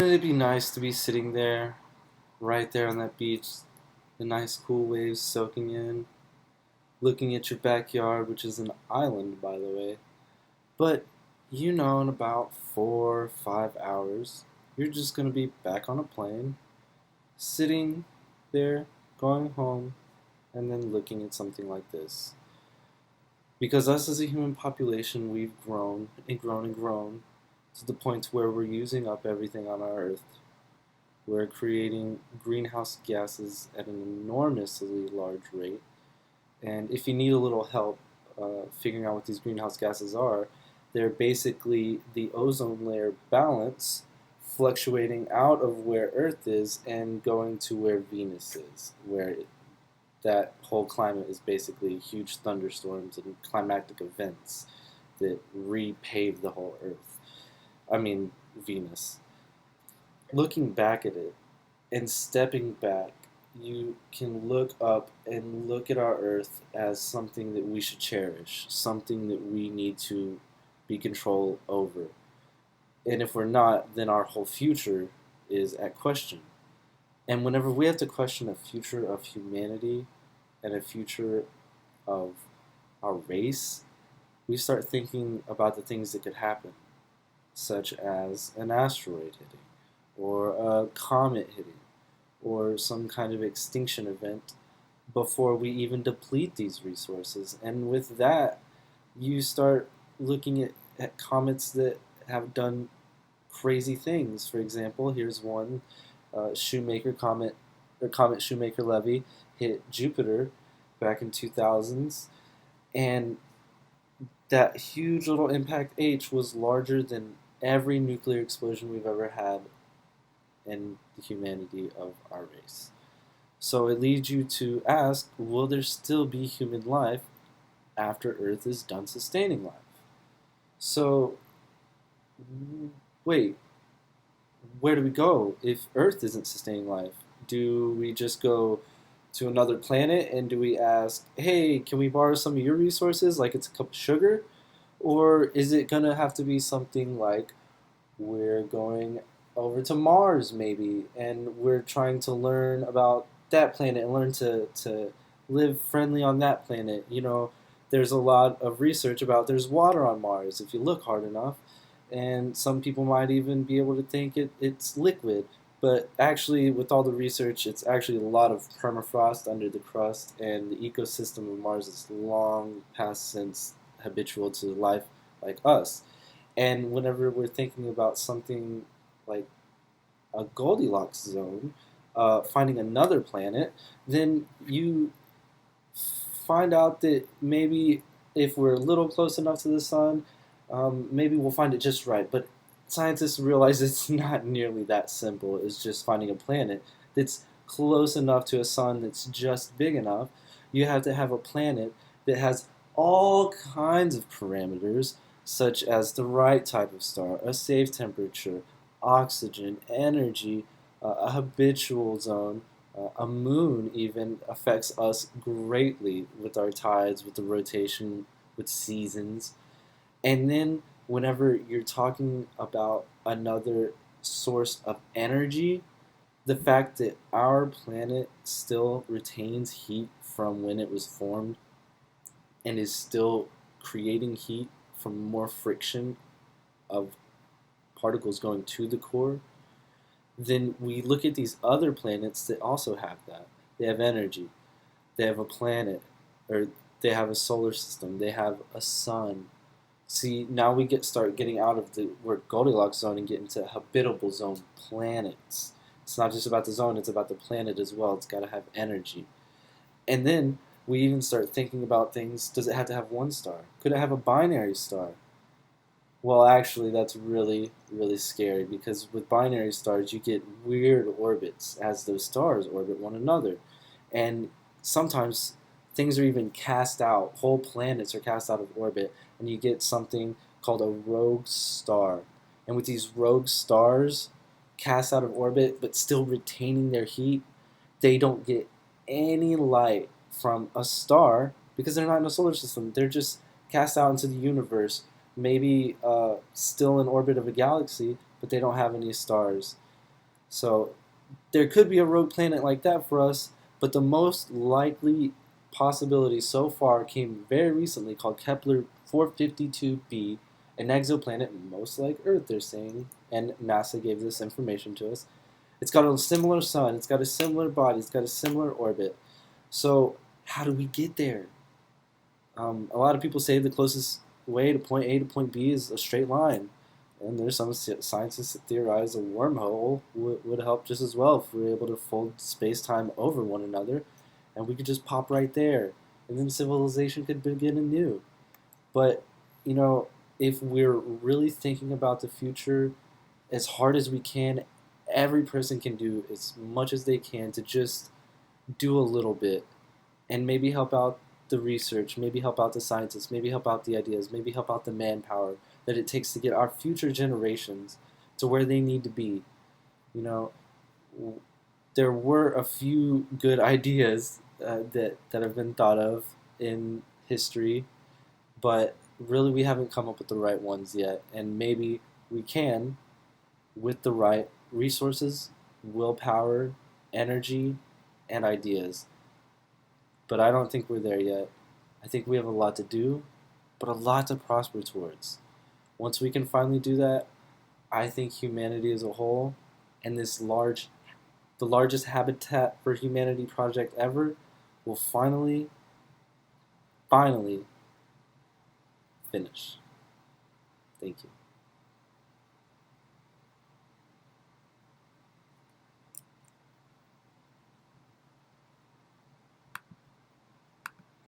It'd be nice to be sitting there, right there on that beach, the nice cool waves soaking in, looking at your backyard, which is an island, by the way. But in about 4 or 5 hours, you're just gonna be back on a plane, sitting there, going home, and then looking at something like this. Because us as a human population, we've grown and grown and grown to the point where we're using up everything on our Earth. We're creating greenhouse gases at an enormously large rate. And if you need a little help figuring out what these greenhouse gases are, they're basically the ozone layer balance fluctuating out of where Earth is and going to where Venus is, where that whole climate is basically huge thunderstorms and climatic events that repave the whole Earth. I mean, Venus. Looking back at it and stepping back, you can look up and look at our Earth as something that we should cherish, something that we need to be control over. And if we're not, then our whole future is at question. And whenever we have to question a future of humanity and a future of our race, we start thinking about the things that could happen, such as an asteroid hitting, or a comet hitting, or some kind of extinction event before we even deplete these resources. And with that, you start looking at comets that have done crazy things. For example, here's one Shoemaker comet, or Comet Shoemaker-Levy hit Jupiter back in 2000s, and that huge little impact H was larger than every nuclear explosion we've ever had in the humanity of our race. So it leads you to ask, will there still be human life after Earth is done sustaining life? So, wait, where do we go if Earth isn't sustaining life? Do we just go to another planet and do we ask, hey, can we borrow some of your resources like it's a cup of sugar? Or is it going to have to be something like we're going over to Mars maybe and we're trying to learn about that planet and learn to live friendly on that planet? There's a lot of research about there's water on Mars if you look hard enough, and some people might even be able to think it's liquid. But actually, with all the research, it's actually a lot of permafrost under the crust, and the ecosystem of Mars is long past since habitual to life like us. And whenever we're thinking about something like a Goldilocks zone, finding another planet, then you find out that maybe if we're a little close enough to the sun, maybe we'll find it just right. But scientists realize it's not nearly that simple as just finding a planet that's close enough to a sun that's just big enough. You have to have a planet that has all kinds of parameters, such as the right type of star, a safe temperature, oxygen, energy, a habitual zone. A moon even affects us greatly with our tides, with the rotation, with seasons. And then whenever you're talking about another source of energy, the fact that our planet still retains heat from when it was formed and is still creating heat from more friction of particles going to the core, then we look at these other planets that also have that. They have energy. They have a planet, or they have a solar system. They have a sun. See, now we start getting out of the word Goldilocks zone and get into habitable zone planets. It's not just about the zone, it's about the planet as well. It's got to have energy. And then we even start thinking about things, does it have to have one star? Could it have a binary star? Well, actually, that's really, really scary because with binary stars, you get weird orbits as those stars orbit one another. And sometimes things are even cast out, whole planets are cast out of orbit, and you get something called a rogue star. And with these rogue stars cast out of orbit but still retaining their heat, they don't get any light from a star because they're not in a solar system. They're just cast out into the universe, maybe still in orbit of a galaxy, but they don't have any stars. So there could be a rogue planet like that for us, but the most likely possibility so far came very recently called Kepler 452b, an exoplanet most like Earth, they're saying, and NASA gave this information to us. It's got a similar sun, it's got a similar body, it's got a similar orbit. So, how do we get there? A lot of people say the closest way to point A to point B is a straight line. And there's some scientists that theorize a wormhole would help just as well if we were able to fold space-time over one another, and we could just pop right there, and then civilization could begin anew. But, you know, if we're really thinking about the future as hard as we can, every person can do as much as they can to just do a little bit and maybe help out the research, maybe help out the scientists, maybe help out the ideas, maybe help out the manpower that it takes to get our future generations to where they need to be. You know, there were a few good ideas that have been thought of in history, but really we haven't come up with the right ones yet. And maybe we can with the right resources, willpower, energy, and ideas. But I don't think we're there yet. I think we have a lot to do, but a lot to prosper towards. Once we can finally do that, I think humanity as a whole and the largest Habitat for Humanity project ever will finally finish. Thank you.